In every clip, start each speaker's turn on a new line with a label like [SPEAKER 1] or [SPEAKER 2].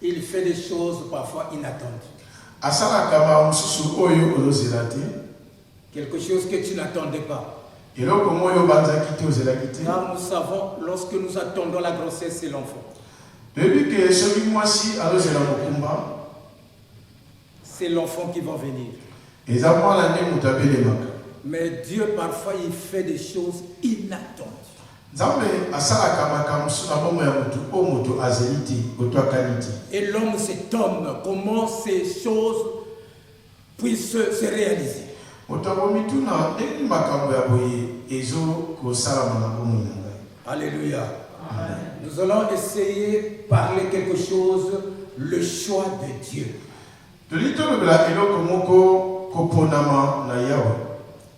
[SPEAKER 1] Il fait des choses parfois inattendues. Quelque chose que tu n'attendais pas. Car nous savons, lorsque nous attendons la grossesse, c'est l'enfant. C'est l'enfant qui va venir. Mais Dieu, parfois, il fait des choses inattendues. Et l'homme s'étonne comment ces choses puissent se réaliser. Alléluia. Nous allons essayer de parler quelque chose, le choix de Dieu.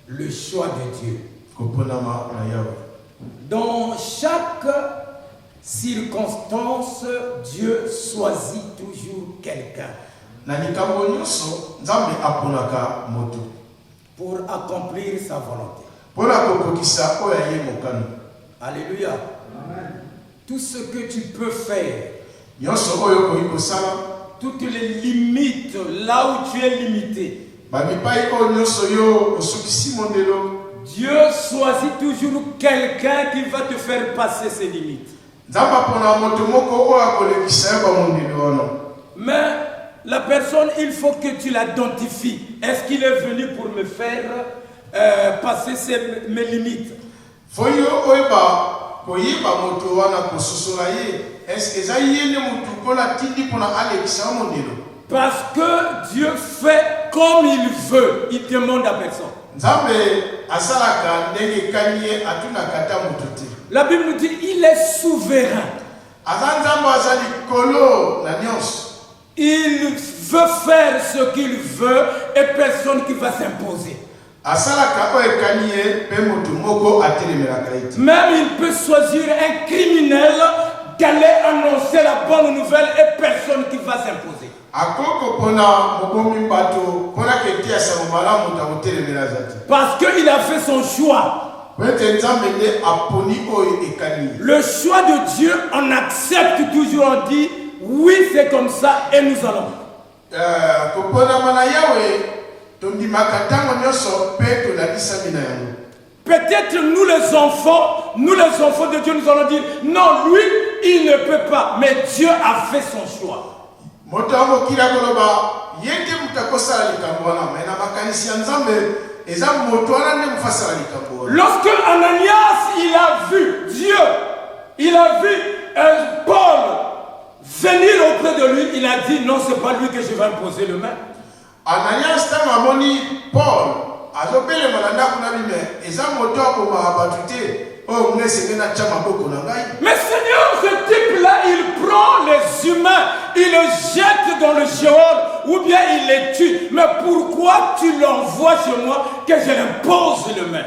[SPEAKER 1] Le choix de Dieu. Dans chaque circonstance, Dieu choisit toujours quelqu'un pour accomplir sa volonté. Alléluia. Amen. Tout ce que tu peux faire, toutes les limites, là où tu es limité, Dieu choisit toujours quelqu'un qui va te faire passer ses limites. Mais la personne, il faut que tu l'identifies. Est-ce qu'il est venu pour me faire passer mes limites? Parce que Dieu fait comme il veut. Il demande à personne. La Bible nous dit il est souverain. Il veut faire ce qu'il veut et personne qui va s'imposer. Même il peut choisir un criminel d'aller annoncer la bonne nouvelle et personne qui va s'imposer. Parce qu'il a fait son choix. Le choix de Dieu, on accepte toujours, on dit oui, c'est comme ça et nous allons. Peut-être nous les enfants de Dieu, nous allons dire non, lui, il ne peut pas, mais Dieu a fait son choix. Lorsque Ananias il a vu Dieu, il a vu Paul venir auprès de lui, il a dit non, c'est pas lui que je vais imposer le main.
[SPEAKER 2] Ananias tamamoni Paul
[SPEAKER 1] mais Seigneur, ce type-là, il prend les humains, il les jette dans le Sheol, ou bien il les tue. Mais pourquoi tu l'envoies chez moi que je l'impose le main?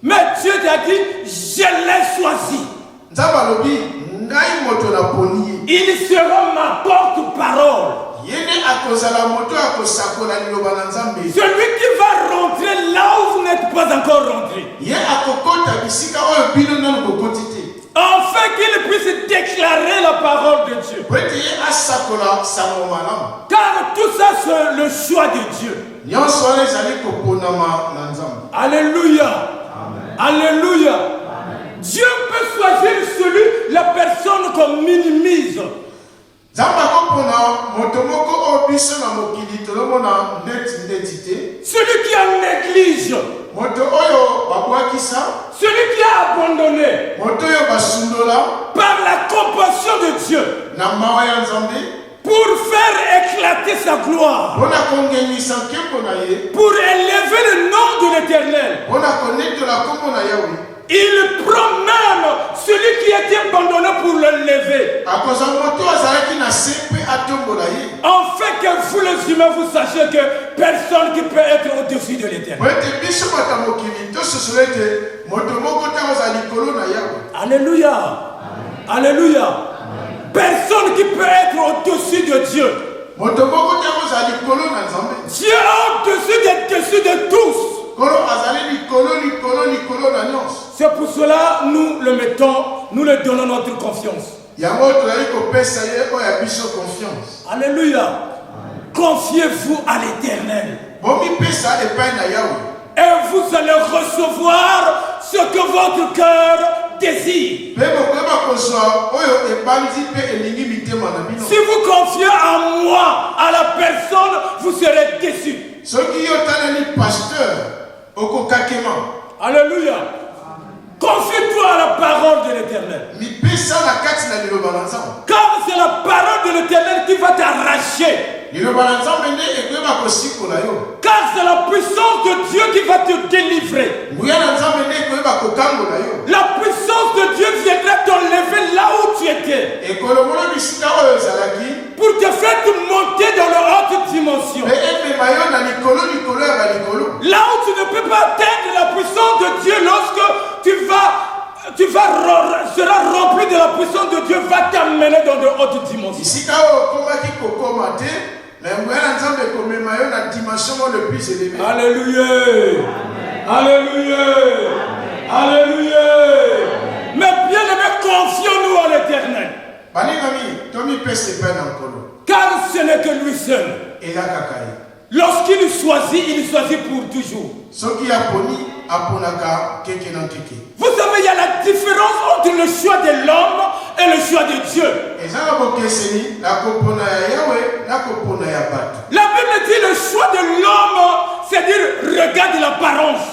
[SPEAKER 1] Mais Dieu t'a dit, je l'ai choisi. Il sera ma porte-parole. Celui qui va rentrer là où vous n'êtes pas encore rentré. Afin qu'il puisse déclarer la parole de Dieu. Car tout ça c'est le choix de Dieu. Alléluia. Amen. Alléluia. Amen. Dieu peut choisir la personne qu'on minimise. Celui qui en néglige. Celui qui a abandonné. Par la compassion de Dieu. Pour faire éclater sa gloire. Pour élever le nom de l'Éternel. Il prend même celui qui était abandonné pour le lever. Afin que vous les humains vous sachiez que personne qui peut être au-dessus de l'Éternel. Alléluia. Alléluia. Personne qui peut être au-dessus de Dieu. Dieu est au-dessus de tous. C'est pour cela nous le mettons, nous le donnons notre confiance. Alléluia. Confiez-vous à l'Éternel. Et vous allez recevoir ce que votre cœur désire. Si vous confiez en moi, à la personne, vous serez déçus. Alléluia. Confie-toi à la parole de l'Éternel. Car c'est la parole de l'Éternel qui va t'arracher. Car c'est la puissance de Dieu qui va te délivrer. La puissance de Dieu viendra t'enlever là où tu étais. Pour te faire te monter dans la haute dimension. Là où tu ne peux pas atteindre la puissance de Dieu lorsque tu seras rempli de la puissance de Dieu, va t'amener dans de hautes dimensions. Alléluia. Alléluia. Alléluia. Mais bien aimé, confions-nous en l'Éternel. Car ce n'est que lui seul. Lorsqu'il choisit, il choisit pour toujours. Vous savez, il y a la différence entre le choix de l'homme et le choix de Dieu. La Bible dit le choix de l'homme, c'est-à-dire regarde l'apparence.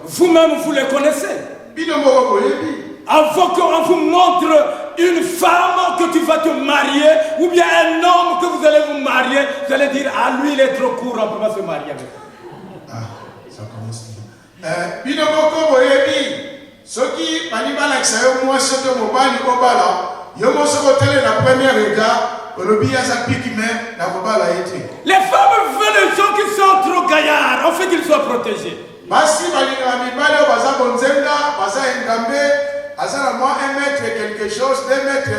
[SPEAKER 1] Vous-même, vous le connaissez. Avant qu'on vous montre une femme que tu vas te marier, ou bien un homme que vous allez vous marier, vous allez dire, ah lui il est trop court, on ne peut pas se marier avec.
[SPEAKER 2] Ah, ça commence bien.
[SPEAKER 1] Les femmes veulent les gens qui sont trop gaillards, en fait qu'ils soient protégés.
[SPEAKER 2] Quelque chose, 2 mètres,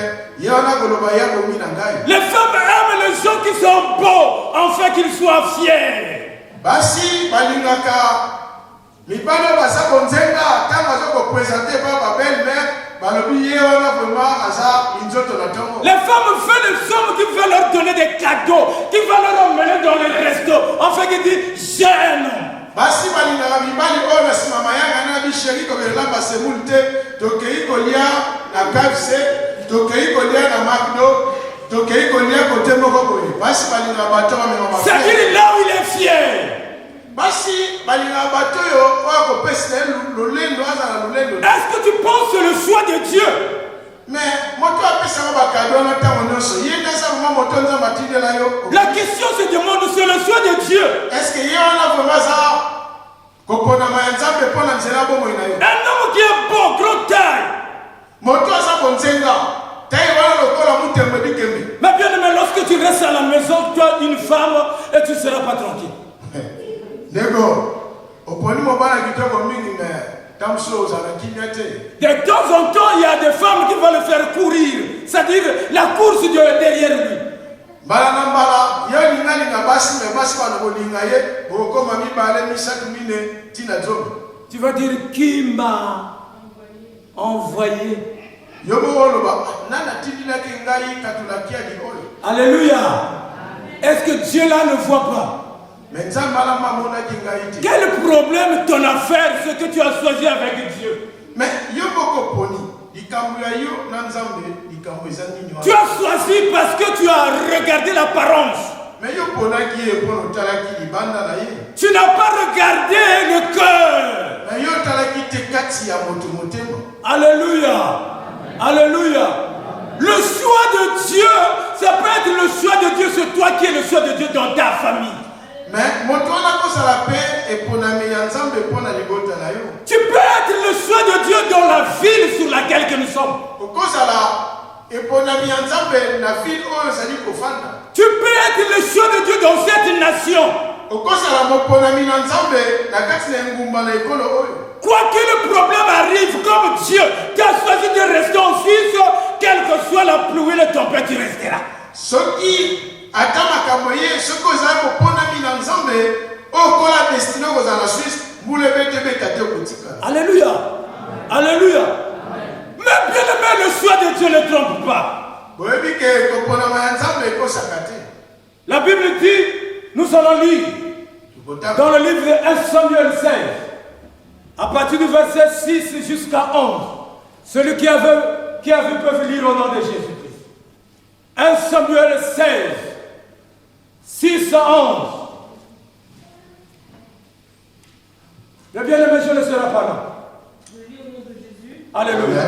[SPEAKER 1] les femmes aiment les gens qui sont beaux, afin qu'ils soient fiers. Les femmes veulent les hommes qui veulent leur donner des cadeaux, qui veulent leur emmener dans les restos, afin qu'ils disent j'aime.
[SPEAKER 2] Basi balingaka mibali oyo na sima mayanga na bisheri ko belamba semulte tokei kolia na KFC tokei kolia na McDo tokei kolia côté moko boye basi balingaka bato ba mema
[SPEAKER 1] c'est qu'il là où il est fier.
[SPEAKER 2] Basi balingaka bato yo oyo ko pesa lolendo azala lolendo.
[SPEAKER 1] Est-ce que tu penses que le choix de Dieu?
[SPEAKER 2] Mais moto apesa ba cadeau na tango nyonso yenda sa mama moto nza matinde la yo.
[SPEAKER 1] La question se demande sur le choix de Dieu.
[SPEAKER 2] Est-ce que yona vraiment ça kopona mayanzambe pona nzela bomo ina yo.
[SPEAKER 1] Un homme qui est beau, gros taille.
[SPEAKER 2] Moto asa konzenga taille wala lokola mutembe dikembe.
[SPEAKER 1] Mais bien aimé, lorsque tu restes à la maison, tu as une femme et tu ne seras pas tranquille.
[SPEAKER 2] Nego, oponi mobala kitoko mingi mais
[SPEAKER 1] de temps en temps, il y a des femmes qui vont le faire courir. C'est-à-dire la course derrière lui. Tu vas dire qui m'a envoyé. Alléluia. Est-ce que Dieu là ne voit pas? Quel problème ton affaire, ce que tu as choisi avec Dieu?
[SPEAKER 2] Mais
[SPEAKER 1] tu as choisi parce que tu as regardé l'apparence. Tu n'as pas regardé le cœur. Alléluia. Alléluia. Le choix de Dieu, ça peut être le choix de Dieu, c'est toi qui es le choix de Dieu dans ta famille.
[SPEAKER 2] Mais tu peux être
[SPEAKER 1] le choix de Dieu dans la ville sur laquelle nous sommes. Tu peux être le choix de Dieu dans cette nation. Quoi que le problème arrive, comme Dieu, tu as choisi de rester en Suisse, quelle que soit la pluie, le tempête, tu resteras.
[SPEAKER 2] Soki ata makambo ye soki ozali koponami na Nzambe okola destine okozala na Suisse mbula ebetebeta te okotikala.
[SPEAKER 1] Alléluia. Alléluia. Mais bien aimé, le choix de Dieu ne trompe pas.
[SPEAKER 2] boyebi ke koponama ya Nzambe ekosaka te.
[SPEAKER 1] La Bible dit, nous allons lire dans le livre de 1 Samuel 16, à partir du verset 6 jusqu'à 11. Celui qui a vu peut lire au nom de Jésus-Christ. 1 Samuel 16, 6 à 11. Le bien-aimé, je ne serai pas là.
[SPEAKER 3] Je lis au nom de Jésus.
[SPEAKER 1] Alléluia.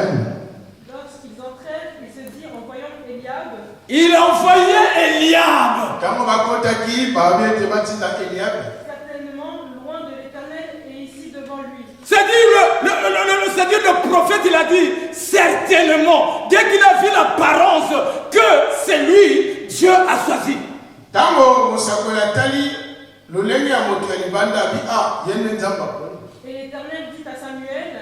[SPEAKER 3] Lorsqu'ils entrèrent, il se dit en voyant Eliab,
[SPEAKER 1] Il envoyait Eliab.
[SPEAKER 2] Ntango bakotaki babi ete batinda Eliabe.
[SPEAKER 3] certainement loin de l'Éternel et ici devant lui.
[SPEAKER 1] C'est-à-dire le prophète, il a dit certainement. Dès qu'il a vu l'apparence que c'est lui, Dieu a choisi.
[SPEAKER 2] Ntango mosakoli atali lolenge ya moto ya libanda abi ye nde Nzambe aponi.
[SPEAKER 3] Et l'Éternel dit à Samuel,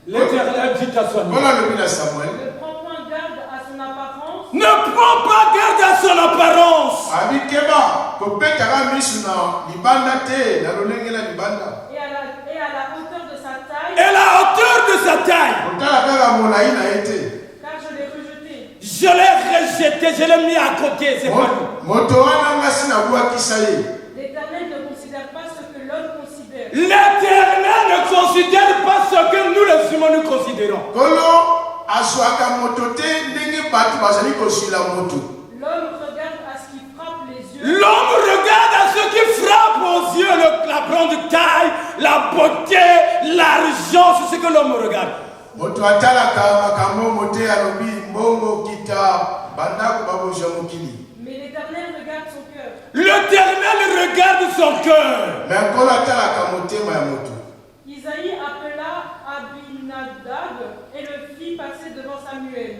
[SPEAKER 1] L'Éternel dit à Samuel,
[SPEAKER 2] Mpona alobi na Samuel
[SPEAKER 3] ne prends point garde à son apparence
[SPEAKER 1] ne prends pas garde à son apparence
[SPEAKER 2] abi keba kopetaka misu na libanda te na lolenge na libanda
[SPEAKER 3] et à la hauteur de sa taille,
[SPEAKER 1] et la hauteur de sa taille.
[SPEAKER 2] kotala kaka molai na ye te.
[SPEAKER 3] car je l'ai rejeté.
[SPEAKER 1] Je l'ai rejeté, je l'ai mis à côté, c'est pas lui.
[SPEAKER 2] Moto wana ngasi nabwakisa ye.
[SPEAKER 3] L'Éternel ne considère pas ce que l'homme considère.
[SPEAKER 1] L'Éternel ne considère pas ce que nous les humains nous considérons.
[SPEAKER 2] Kolo azwaka moto te ndenge bato bazali kosila moto.
[SPEAKER 3] L'homme regarde à ce qui frappe les yeux.
[SPEAKER 1] L'homme regarde à ce qui frappe aux yeux, la grande taille, la beauté, l'argent, c'est ce que l'homme regarde.
[SPEAKER 2] Moto atalaka makambo mote alobi mbongo kita bandako babozwa mokili.
[SPEAKER 3] Mais l'Éternel regarde son cœur.
[SPEAKER 1] L'Éternel regarde son cœur.
[SPEAKER 2] Mais nkolo atalaka motema ya moto.
[SPEAKER 3] Isaïe appela Abinadab et le fit passer devant Samuel.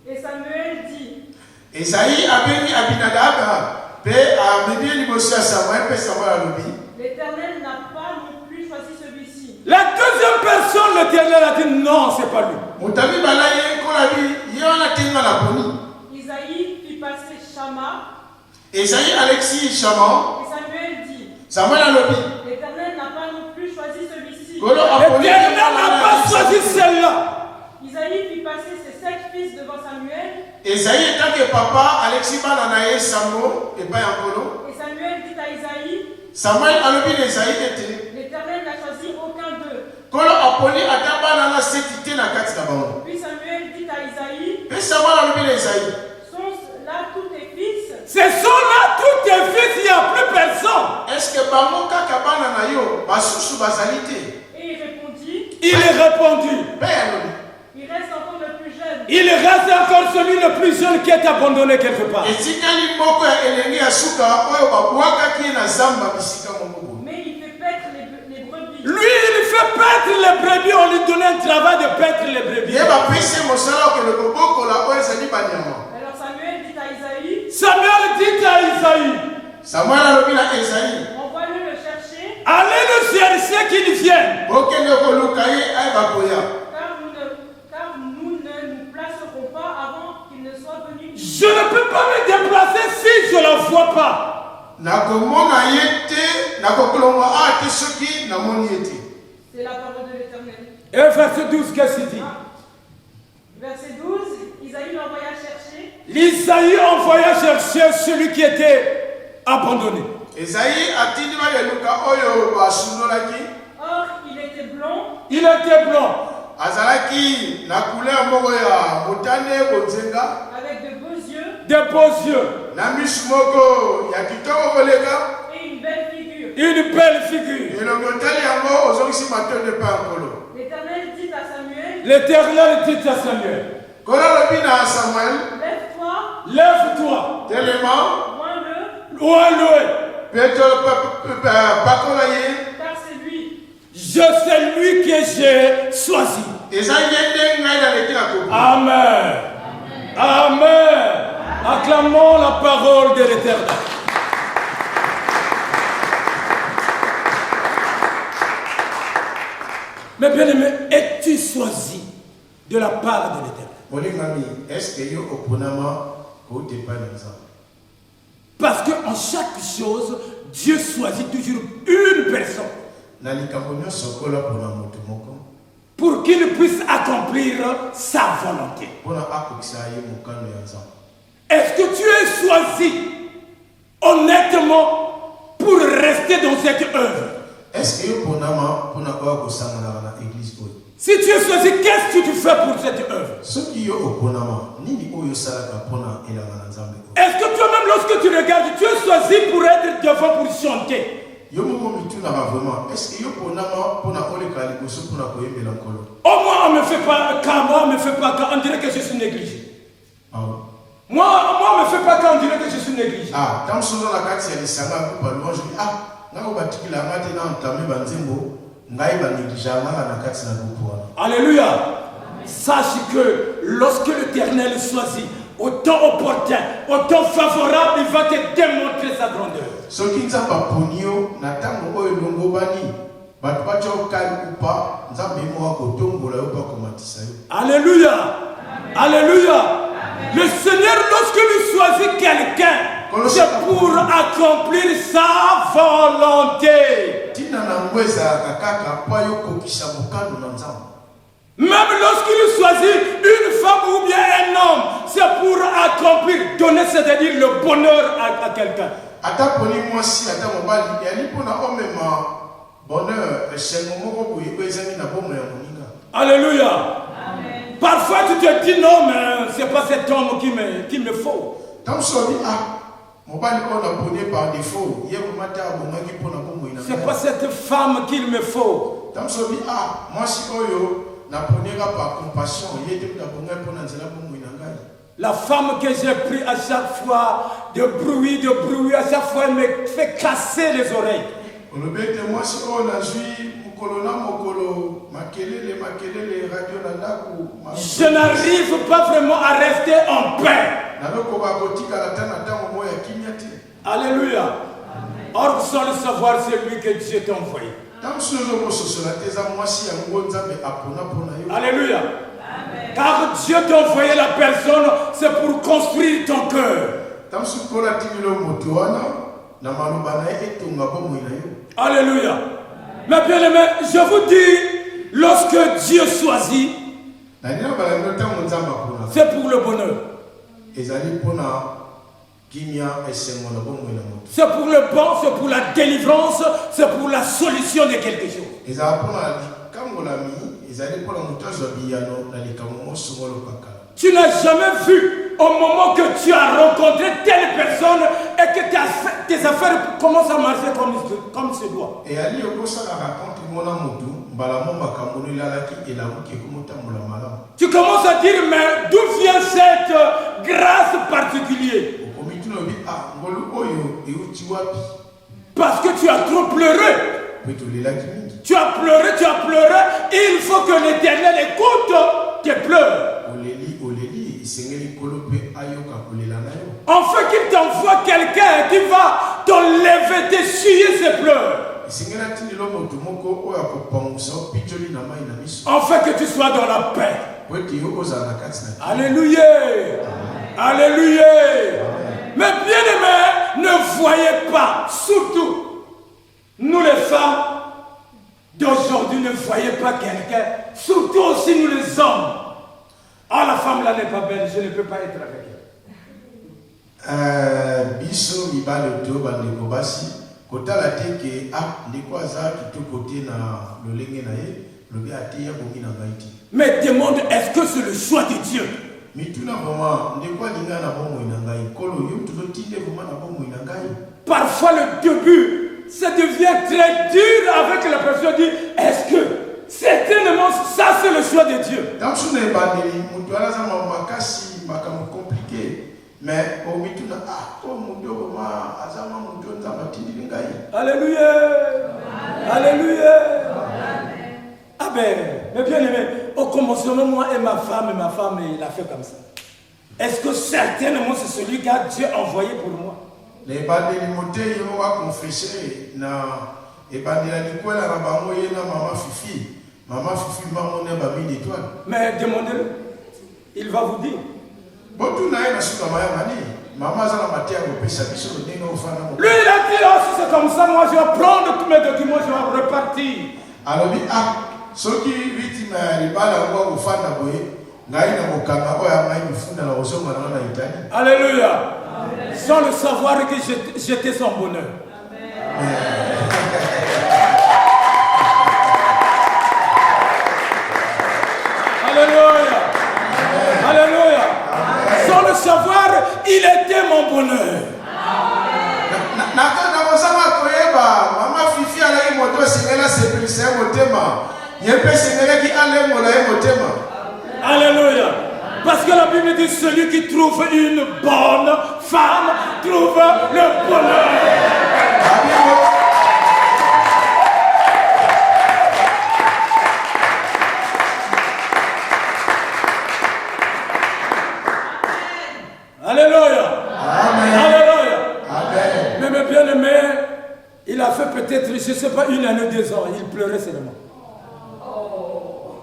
[SPEAKER 3] Et Samuel dit,
[SPEAKER 2] Esaïe abengi Abinadab pe amemi liboso ya Samuel pe Samuel alobi.
[SPEAKER 3] l'Éternel n'a pas non plus choisi celui-ci.
[SPEAKER 1] La deuxième personne, l'Éternel a dit non, c'est pas lui.
[SPEAKER 2] Motabi bala ye nkolo abi ye wana tenga na poni.
[SPEAKER 3] Isaïe fit passer Shama
[SPEAKER 2] Esaïe Alexis Chaman.
[SPEAKER 3] et Samuel dit,
[SPEAKER 2] Samuel alobi.
[SPEAKER 3] l'Éternel n'a pas non plus choisi celui-ci.
[SPEAKER 2] Kolo aponi.
[SPEAKER 1] L'Éternel n'a pas choisi celle-là.
[SPEAKER 3] Isaïe fit passer ses 7 fils devant Samuel
[SPEAKER 2] Esaïe etanke papa Alexis bana na ye sango epai ya nkolo.
[SPEAKER 3] et Samuel dit à Isaïe,
[SPEAKER 2] Samuel alobi na Esaïe ete
[SPEAKER 3] l'Éternel n'a choisi aucun d'eux.
[SPEAKER 2] kolo aponi ata bana na seki te na kati na bango.
[SPEAKER 3] Puis Samuel dit à Isaïe,
[SPEAKER 2] Pe Samuel alobi na Esaïe.
[SPEAKER 3] sont là tous tes fils?
[SPEAKER 1] Ce sont là tous tes fils, il n'y a plus personne.
[SPEAKER 2] Est-ce que bango kaka bana na yo basusu bazali te?
[SPEAKER 3] Et il répondit,
[SPEAKER 1] Il est répondu.
[SPEAKER 2] Pe alobi.
[SPEAKER 3] il reste encore le plus jeune.
[SPEAKER 1] Il reste encore celui le plus jeune qui est abandonné quelque part.
[SPEAKER 2] Etikali moko ya elenge ya suka oyo babwakaki ye na zamba bisika moko boye.
[SPEAKER 3] Mais il fait paître les brebis.
[SPEAKER 1] Lui, il fait paître les brebis. On lui donnait un travail de paître les brebis.
[SPEAKER 2] Ye bapesi ye mosala okende kobokola oyo ezali banyama.
[SPEAKER 3] Alors Samuel dit à Isaïe,
[SPEAKER 1] Samuel dit à Isaïe,
[SPEAKER 2] Samuel alobi na Esaïe.
[SPEAKER 3] envoie-le le chercher,
[SPEAKER 1] allez le chercher qu'il vienne.
[SPEAKER 2] Bokende koluka ye ayeba koya.
[SPEAKER 3] car nous ne nous placerons pas avant qu'il ne soit venu.
[SPEAKER 1] Je ne peux pas me déplacer si je ne le vois pas.
[SPEAKER 2] Nakomona ye te nakokolonga a te soki namoni ye te.
[SPEAKER 3] C'est la parole de l'Éternel.
[SPEAKER 1] Et verset 12, qu'est-ce qu'il dit?
[SPEAKER 3] Verset 12, Isaïe l'envoya chercher,
[SPEAKER 1] L'Isaïe envoya chercher celui qui était abandonné.
[SPEAKER 2] Esaïe atindi baleluka oyo basundolaki.
[SPEAKER 3] or il était blond,
[SPEAKER 1] Il était blanc,
[SPEAKER 2] azalaki na couleur moko ya motane bonzenga
[SPEAKER 3] avec de beaux yeux
[SPEAKER 1] des beaux yeux,
[SPEAKER 2] na misu moko ya kitoko koleka.
[SPEAKER 3] et une belle figure.
[SPEAKER 1] une belle figure.
[SPEAKER 2] elongi otali yango ozongisi matonde mpe ya nkolo.
[SPEAKER 3] L'Éternel dit à Samuel,
[SPEAKER 1] L'Éternel dit à Samuel,
[SPEAKER 2] Nkolo alobi na Samuel,
[SPEAKER 3] lève-toi,
[SPEAKER 1] lève-toi,
[SPEAKER 2] telema
[SPEAKER 3] oins-le,
[SPEAKER 1] loin-le,
[SPEAKER 2] mpe pakola ye.
[SPEAKER 3] car c'est lui.
[SPEAKER 1] c'est lui que j'ai choisi.
[SPEAKER 2] Eza ye nde ngai naleki na kobo.
[SPEAKER 1] Amen. Amen. Acclamons la parole de l'Éternel. Mais bien aimé, es-tu choisi de la part de l'Éternel?
[SPEAKER 2] Est-ce que yo oponama ko te pas exemple?
[SPEAKER 1] Parce qu'en chaque chose, Dieu choisit toujours une personne pour qu'il puisse accomplir sa volonté. Est-ce que tu es choisi honnêtement pour rester dans cette œuvre? Si tu es choisi, qu'est-ce que tu fais pour cette œuvre? Est-ce que toi-même, lorsque tu regardes, tu es choisi pour être devant pour chanter? Au moins, on ne me fait pas cas, moi, on ne me fait pas cas, on dirait que je suis négligé. Moi, on ne me fait pas cas, on dirait que je suis négligé. Alléluia. Sache que lorsque l'Éternel choisit, au temps opportun, au temps favorable, il va te démontrer sa grandeur. Alléluia. Alléluia. Le Seigneur, lorsqu'il choisit quelqu'un, c'est pour accomplir sa volonté. Même lorsqu'il choisit une femme ou bien un homme, c'est pour accomplir, donner, c'est-à-dire le bonheur à quelqu'un. Alléluia. Amen. Parfois tu te dis non, mais c'est pas cet homme qui me faut. C'est pas cette femme qu'il me faut. La femme que j'ai pris à chaque fois, de bruit, à chaque fois elle me fait casser les oreilles. Je n'arrive pas vraiment à rester en paix. Alléluia. Or, sans le savoir, c'est lui que Dieu t'a envoyé. Alléluia. Amen. Car Dieu t'a envoyé la personne, c'est pour construire ton cœur. Alléluia. Amen. Mais bien aimé, je vous dis, lorsque Dieu choisit, c'est pour le bonheur. C'est pour le bon, c'est pour la délivrance, c'est pour la solution de quelque chose. Tu n'as jamais vu au moment que tu as rencontré telle personne et que tes affaires commencent à marcher comme se doit. Tu commences à dire, mais d'où vient cette grâce particulière? Parce que tu as trop pleuré. Tu as pleuré, il faut que l'Éternel écoute tes pleurs. Enfin qu'il t'envoie quelqu'un qui va t'enlever, t'essuyer ses pleurs. Enfin que tu sois dans la paix. Alléluia. Alléluia. Mais bien aimé, ne voyez pas, surtout nous les femmes d'aujourd'hui, ne voyez pas quelqu'un, surtout aussi nous les hommes. Ah, la femme là n'est pas belle, je ne peux pas être avec elle.
[SPEAKER 2] Biso mibale to bandeko basi kotala teke ndeko aza kitoko te na lolenge na ye lobi ate ya bomi na ngaiti.
[SPEAKER 1] Mais demande, est-ce que c'est le choix de Dieu? Parfois le début, ça devient très dur avec la personne dit, est-ce que certainement ça c'est le choix de Dieu? Alléluia. Alléluia. Ah ben, mais bien aimé, au commencement, moi et ma femme, il a fait comme ça. Est-ce que certainement c'est celui que Dieu a envoyé pour moi? Mais demandez-le. Il va vous dire. Lui, il a dit, oh, si c'est comme ça, moi je vais prendre tous mes documents, je vais repartir. Alléluia. Sans le savoir que j'étais son bonheur. Alléluia. Alléluia. Sans le savoir, il était mon bonheur. Alléluia. Parce que la Bible dit celui qui trouve une bonne femme trouve le bonheur. Alléluia.
[SPEAKER 2] Amen.
[SPEAKER 1] Alléluia.
[SPEAKER 2] Amen.
[SPEAKER 1] Mais mes bien-aimés, il a fait peut-être, je ne sais pas, 1 année, 2 ans, il pleurait seulement.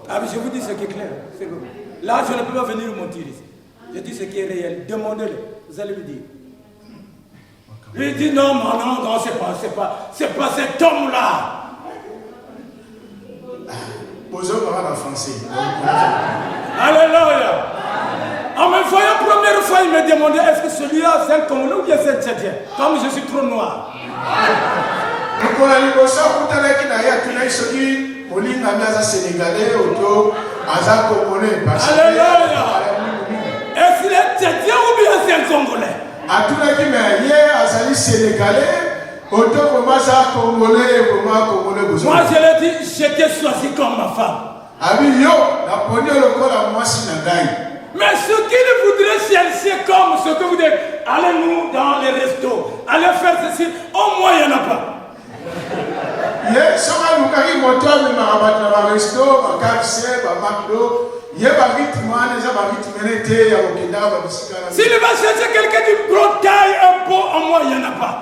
[SPEAKER 1] Ah, mais je vous dis ce qui est clair. C'est bon. Là, je ne peux pas venir mentir ici. Je dis ce qui est réel. Demandez-le. Vous allez lui dire. Lui dit non, c'est pas cet homme-là. Alléluia. En me voyant première fois, il me demandait est-ce que celui-là c'est un Congolais ou bien c'est un Tchadien? Comme je suis trop noir.
[SPEAKER 2] Alléluia.
[SPEAKER 1] Est-ce qu'il est Tchadien ou bien c'est un Congolais? Moi je l'ai dit, j'étais choisi comme ma femme. Mais ce qu'il voudrait chercher comme ce que vous dites, allez-nous dans les restos, allez faire ceci, au moins il n'y en a pas. S'il va chercher quelqu'un du brotaille un peu, au moins il n'y en a pas.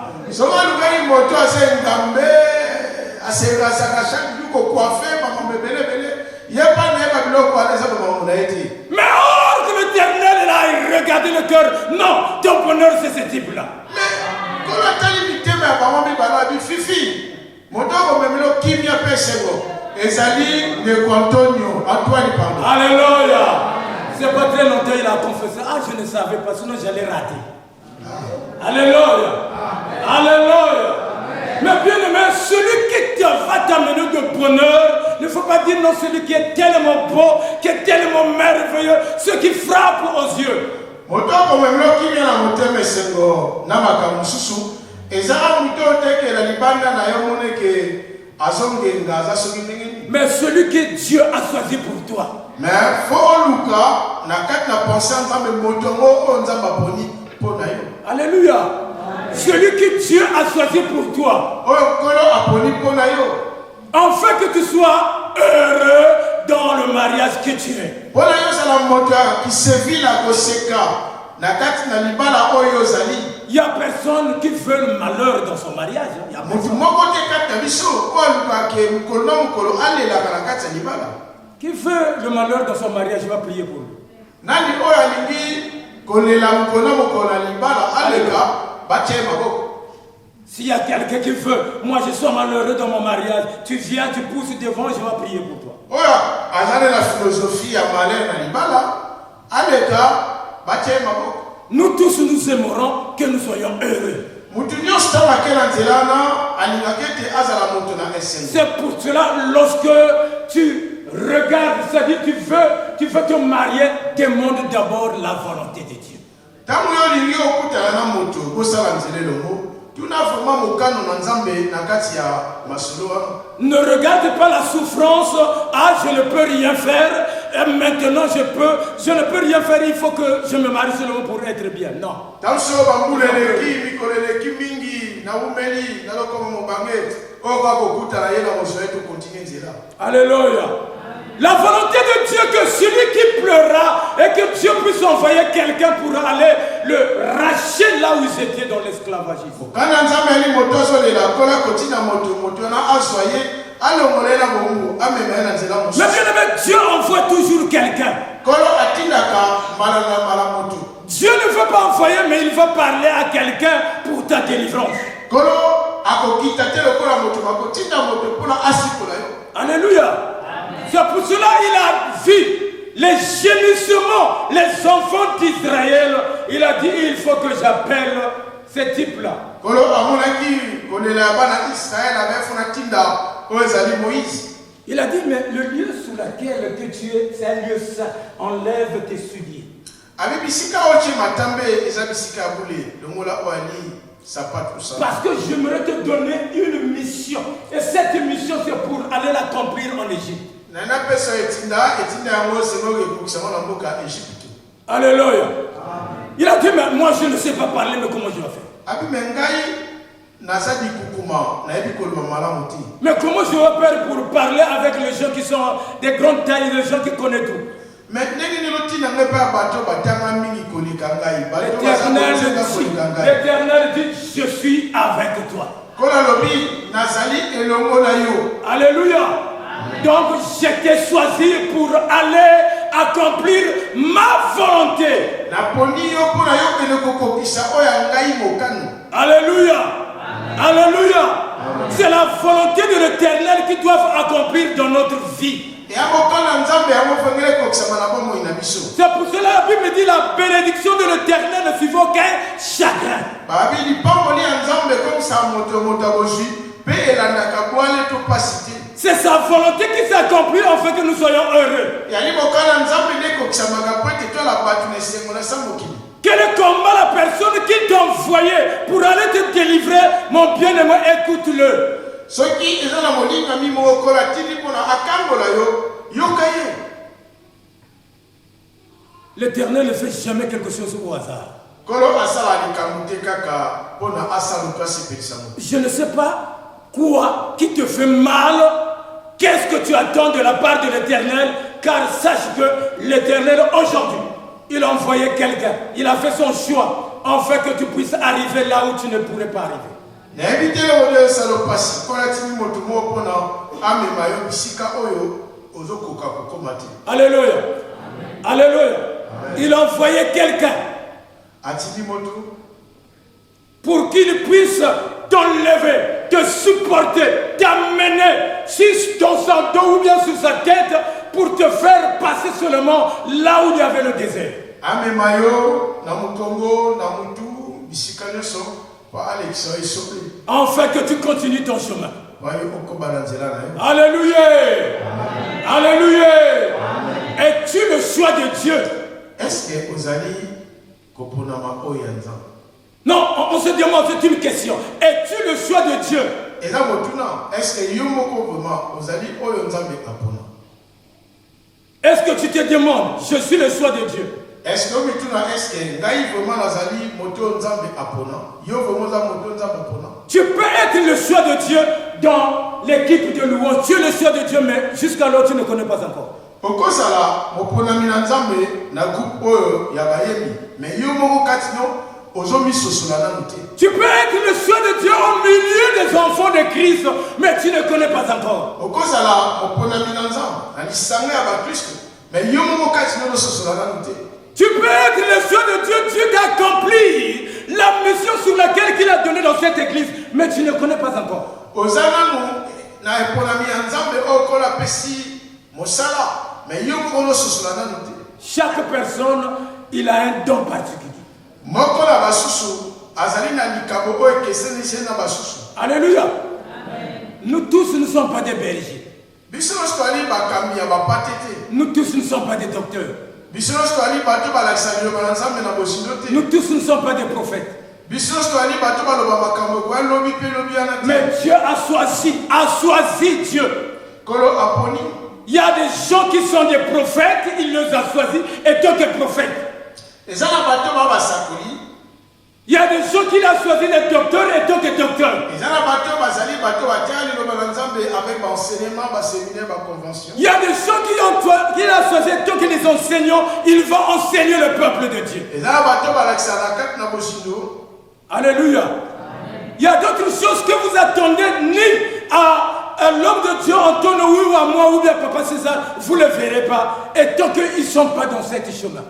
[SPEAKER 1] Mais or que l'Éternel là, il regarde le cœur. Non, ton bonheur c'est ce type-là. Alléluia. C'est pas très longtemps il a confessé. Ah, je ne savais pas, sinon j'allais rater. Alléluia. Alléluia. Mais bien aimé, celui qui va t'amener de bonheur, il ne faut pas dire non, celui qui est tellement beau, qui est tellement merveilleux, ce qui frappe aux yeux. Mais celui que Dieu a choisi pour toi. Alléluia. Celui que Dieu a choisi pour toi. Afin que tu sois heureux dans le mariage que tu es. Il n'y a personne qui veut le malheur dans son mariage. Il y a qui veut le malheur dans son mariage, il va prier pour lui. S'il y a quelqu'un qui veut, moi je suis malheureux dans mon mariage, tu viens, tu pousses devant, je vais prier pour toi. Nous tous nous aimerons que nous soyons heureux. C'est pour cela, lorsque tu regardes, c'est-à-dire tu veux te marier, demande d'abord la volonté de Dieu. Ne regarde pas la souffrance. Ah, je ne peux rien faire. Et maintenant, je ne peux rien faire. Il faut que je me marie seulement pour être bien. Non. Alléluia. La volonté de Dieu que celui qui pleura et que Dieu puisse envoyer quelqu'un pour aller le racher là où ils étaient dans l'esclavagisme. Mais bien aimé, Dieu envoie toujours quelqu'un. Dieu ne veut pas envoyer, mais il va parler à quelqu'un pour ta délivrance. Alléluia. C'est pour cela qu'il a vu les gémissements, les enfants d'Israël. Il a dit, il faut que j'appelle ces types-là. Il a dit, mais le lieu sur lequel que tu es, c'est un lieu saint. Enlève tes souliers. Parce que j'aimerais te donner une mission. Et cette mission, c'est pour aller l'accomplir en Égypte. Alléluia. Il a dit, mais moi je ne sais pas parler, mais comment je vais faire? Mais comment je vais faire pour parler avec les gens qui sont des grandes tailles, les gens qui connaissent tout? L'Éternel dit, je suis avec toi. Alléluia. Donc j'étais choisi pour aller accomplir ma volonté. Alléluia. Alléluia. C'est la volonté de l'Éternel qui doit accomplir dans notre vie. C'est pour cela la Bible dit la bénédiction de l'Éternel ne suffit aucun chagrin. C'est sa volonté qui s'accomplit afin que nous soyons heureux. Quel est combat la personne qui t'a envoyé pour aller te délivrer, mon bien-aimé, écoute-le. L'Éternel ne fait jamais quelque chose au hasard. Je ne sais pas quoi qui te fait mal, qu'est-ce que tu attends de la part de l'Éternel, car sache que l'Éternel aujourd'hui, il a envoyé quelqu'un, il a fait son choix, afin que tu puisses arriver là où tu ne pourrais pas arriver. Alléluia. Alléluia. Il a envoyé quelqu'un pour qu'il puisse t'enlever, te supporter, t'amener sur son dos ou bien sur sa tête pour te faire passer seulement là où il y avait le désert. Enfin que tu continues ton chemin. Alléluia. Alléluia. Es-tu le choix de Dieu? Non, on se demande, c'est une question. Es-tu le choix de Dieu? Est-ce que tu te demandes, je suis le choix de Dieu? Tu peux être le choix de Dieu dans l'équipe de louange. Tu es le choix de Dieu, mais jusqu'alors tu ne connais pas encore. Tu peux être le choix de Dieu au milieu des enfants de Christ, mais tu ne connais pas encore. Tu peux être le choix de Dieu, Dieu d'accomplir la mission sur laquelle il a donné dans cette église, mais tu ne connais pas encore. Chaque personne, il a un don particulier. Alléluia. Nous tous ne sommes pas des bergers. Nous tous ne sommes pas des docteurs. Nous tous ne sommes pas des prophètes. Mais Dieu a choisi Dieu. Il y a des gens qui sont des prophètes, il les a choisis et tant que prophètes. Il y a des gens qui l'ont choisi des docteurs et tant que docteurs. Il y a des gens qui l'ont choisi tant que les enseignants, ils vont enseigner le peuple de Dieu. Alléluia. Il y a d'autres choses que vous attendez ni à l'homme de Dieu entende oui ou à moi ou bien Papa César, vous ne le verrez pas. Et tant qu'ils ne sont pas dans cet chemin.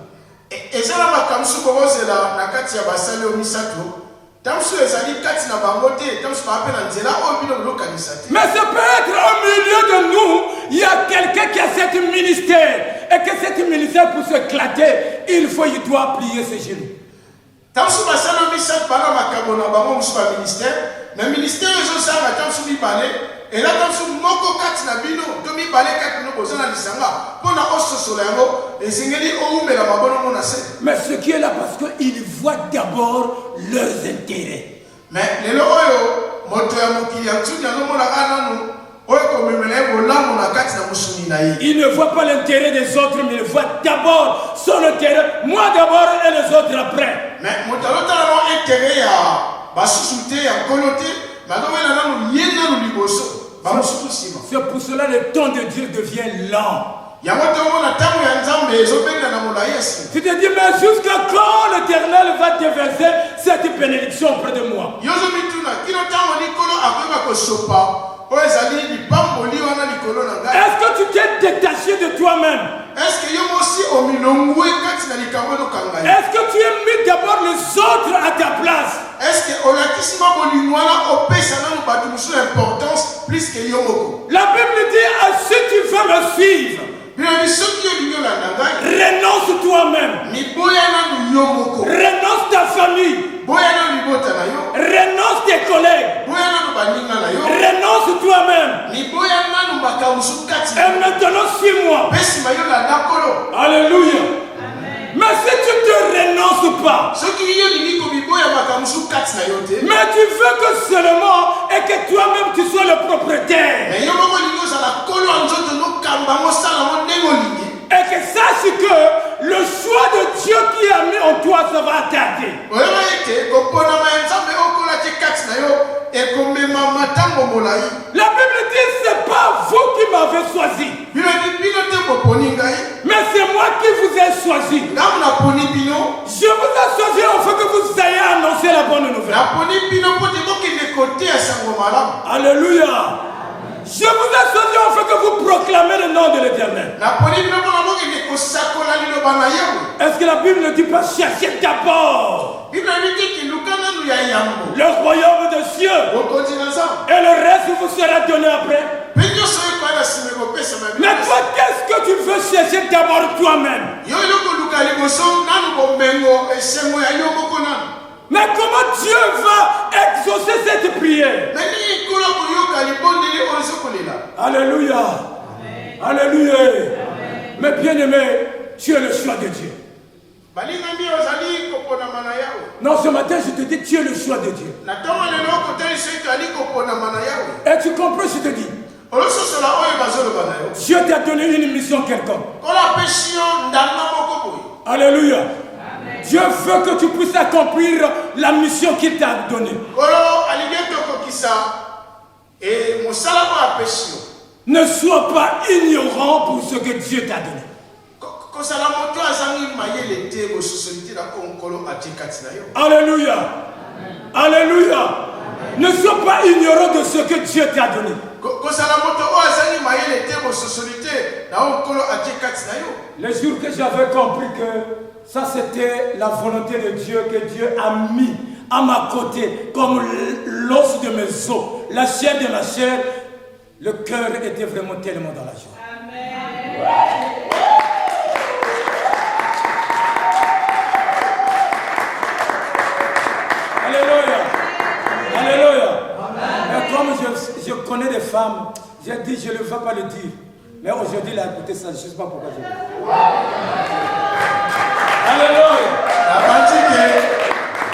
[SPEAKER 2] Et ça, la kati ya basali o misato. Tamsu ezali kati na bangote, tamsu pa appel nzela o bino lokanisa te.
[SPEAKER 1] Mais ça peut être au milieu de nous, il y a quelqu'un qui a cet ministère. Et que cet ministère pour s'éclater, il doit plier ses genoux.
[SPEAKER 2] Tamsu basali o misato bana makabo na bango musu ba ministère, mais ministère ezo sanga tamsu mi balé. Et là, quand vous moko kati na bino, domi balé kati no bozana lisanga, pona osso solango, et singeli o umela mabono mona se.
[SPEAKER 1] Mais ce qui est là parce qu'ils voient d'abord leurs intérêts.
[SPEAKER 2] Mais les oyo moto ya mokili ya tsunya no mona kana no, oyo ko memele bolango na kati na musuni na yi.
[SPEAKER 1] Il ne voit pas l'intérêt des autres, mais il voit d'abord son intérêt, moi d'abord et les autres après.
[SPEAKER 2] Mais moto lota no intérêt ya basusute ya kolote, madame na no yena no liboso.
[SPEAKER 1] C'est pour cela que le temps de Dieu devient lent. Tu te dis, mais jusqu'à quand l'Éternel va déverser cette bénédiction auprès de moi? Est-ce que tu t'es détaché de toi-même? Est-ce que tu as mis d'abord les autres à ta place? La Bible dit, si tu veux me suivre, renonce toi-même, renonce ta famille, renonce tes collègues, renonce toi-même. Et maintenant suis-moi. Alléluia. Mais si tu ne te renonces pas, mais tu veux que seulement et que toi-même tu sois le propriétaire, et que sache que le choix de Dieu qui a mis en toi, ça va tarder. La Bible dit, c'est pas vous qui m'avez choisi, mais c'est moi qui vous ai choisi. Je vous ai choisi afin que vous ayez annoncé la bonne nouvelle. Alléluia. Je vous ai choisi afin que vous proclamez le nom de l'Éternel. Est-ce que la Bible ne dit pas chercher d'abord le royaume de Dieu et le reste vous sera donné après? Mais toi, qu'est-ce que tu veux chercher d'abord toi-même? Mais comment Dieu va exaucer cette prière? Alléluia. Alléluia. Mais bien aimé, tu es le choix de Dieu. Non, ce matin, je te dis, tu es le choix de Dieu. Et tu comprends, je te dis, Dieu t'a donné une mission quelconque. Alléluia. Dieu veut que tu puisses accomplir la mission qu'il t'a donnée. Ne sois pas ignorant pour ce que Dieu t'a donné. Alléluia. Alléluia. Ne sois pas ignorant de ce que Dieu t'a donné. Le jour que j'avais compris que ça c'était la volonté de Dieu, que Dieu a mis à ma côté comme l'os de mes os, la chair de ma chair, le cœur était vraiment tellement dans la joie. Amen. Alléluia. Alléluia. Et comme je connais des femmes, j'ai dit je ne vais pas le dire. Mais aujourd'hui, il a écouté ça, je ne sais pas pourquoi je le dis. Alléluia.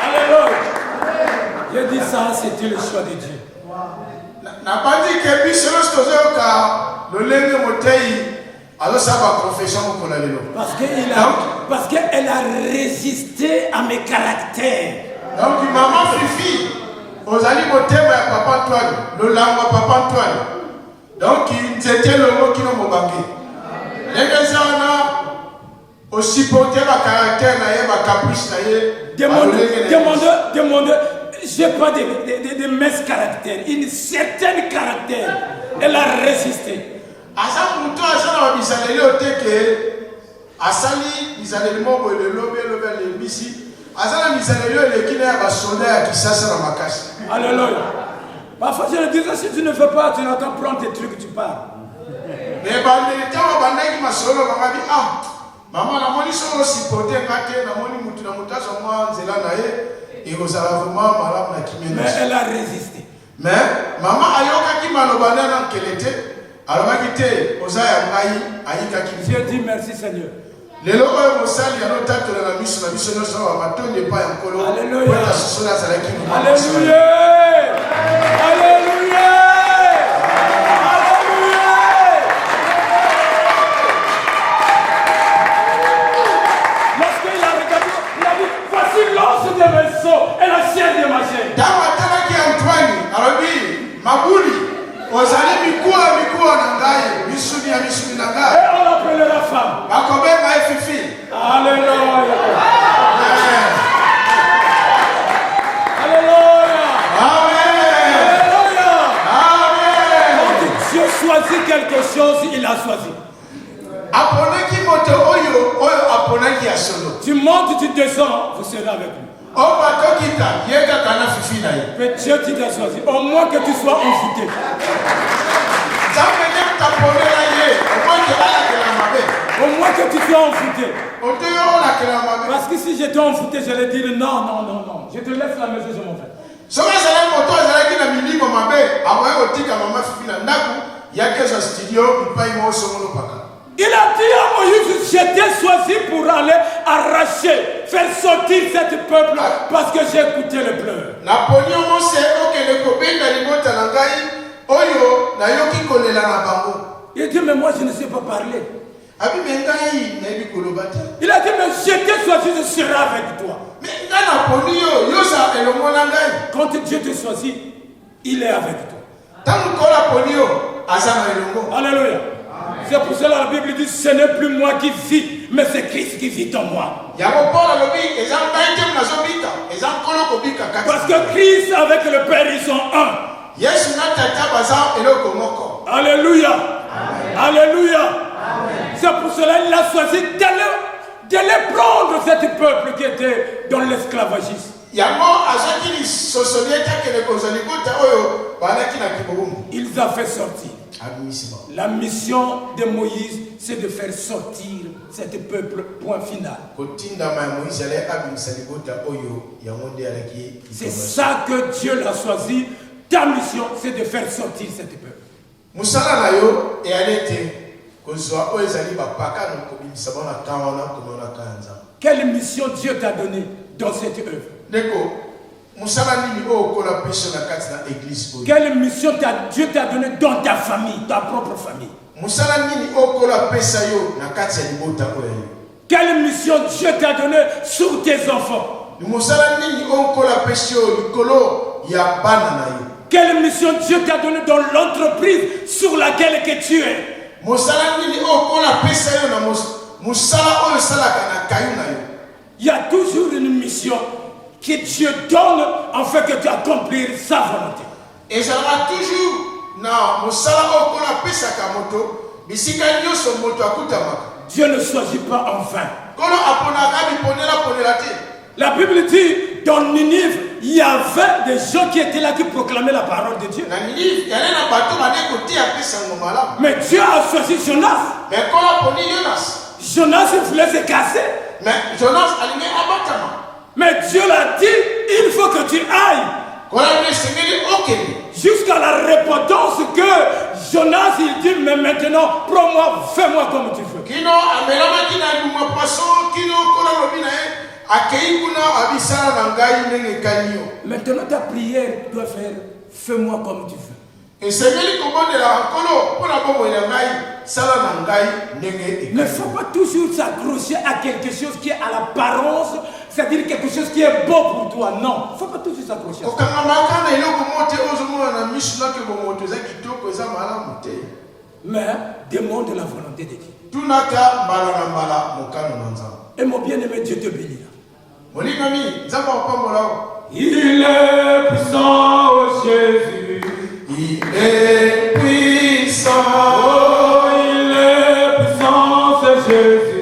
[SPEAKER 1] Alléluia. J'ai dit ça, c'était le choix de Dieu. Parce qu'elle a résisté à mes caractères.
[SPEAKER 2] Donc, maman Fifi, aux amis motema ya Papa Antoine, le langue Papa Antoine. Donc, c'était le mot qui nous banqué. Les gens aussi porté ma caractère, ma caprice,
[SPEAKER 1] demande, j'ai pas de mince caractère, une certaine caractère. Elle a résisté.
[SPEAKER 2] Asa muto asana bisaleli oteke asali bisaleli moko le lobe le bisi asana bisaleli le kina ya basoda ya kisasa na makasi.
[SPEAKER 1] Alléluia. Parfois je le disais, si tu ne fais pas, tu n'entends prendre tes trucs, tu pars.
[SPEAKER 2] Mais bandeta bandaki masolo bangabi maman la moni solo sipote ngate na moni mutu na mutaso mwa nzela na ye et vous avez vraiment malade na kimene.
[SPEAKER 1] Mais elle a résisté.
[SPEAKER 2] Mais maman ayoka ki maloba na kelete. Alors,
[SPEAKER 1] Dieu dit merci Seigneur.
[SPEAKER 2] Alléluia.
[SPEAKER 1] Alléluia. Alléluia. Lorsqu'il a regardé, il a dit, voici l'os de mes os et la chair de ma chair. Et on l'appelait la femme. Alléluia. Alléluia. Alléluia. Quand Dieu choisit quelque chose, il a choisi. Tu montes, tu descends, vous serez avec lui. Mais Dieu t'a choisi. Au moins que tu sois envoûté. Au moins que tu sois envoûté. Parce que si j'étais envoûté, j'allais dire non, non, non, non. Je te laisse la maison, je m'en vais. Il a dit à Moïse, j'étais choisi pour aller arracher, faire sortir cette peuple parce que j'ai écouté les pleurs. Il a dit, mais moi je ne sais pas parler. Il a dit, mais j'étais choisi, je serai avec toi. Quand Dieu te choisit, il est avec toi. Alléluia. C'est pour cela que la Bible dit, ce n'est plus moi qui vis, mais c'est Christ qui vit en moi. Parce que Christ avec le Père, ils sont un. Alléluia. Alléluia. C'est pour cela qu'il a choisi d'aller prendre cet peuple qui était dans l'esclavagisme. Ils ont fait sortir. La mission de Moïse, c'est de faire sortir cet peuple, point final. C'est ça que Dieu l'a choisi. Ta mission, c'est de faire sortir cet peuple. Quelle mission Dieu t'a donnée dans cette œuvre? Quelle mission Dieu t'a donnée dans ta famille, ta propre famille? Quelle mission Dieu t'a donnée sur tes enfants? Quelle mission Dieu t'a donnée dans l'entreprise sur laquelle que tu es? Il y a toujours une mission que Dieu donne afin que tu accomplisses sa volonté.
[SPEAKER 2] Et ça va toujours na
[SPEAKER 1] Dieu ne choisit pas en vain. La Bible dit, dans Ninive, il y avait des gens qui étaient là qui proclamaient la parole de Dieu. Mais Dieu a choisi Jonas. Jonas voulait se casser. Mais Dieu l'a dit, il faut que tu ailles. Jusqu'à la repentance que Jonas il dit, mais maintenant, prends-moi, fais-moi comme tu veux. Maintenant ta prière doit faire, fais-moi comme tu veux.
[SPEAKER 2] Ne
[SPEAKER 1] faut pas toujours s'accrocher à quelque chose qui est à l'apparence, c'est-à-dire quelque chose qui est beau pour toi. Non, il ne faut pas toujours s'accrocher à ça. Mais demande la volonté de Dieu. Et mon bien-aimé, Dieu te bénira. Il est puissant, Jésus.
[SPEAKER 2] Il est puissant.
[SPEAKER 1] Jésus.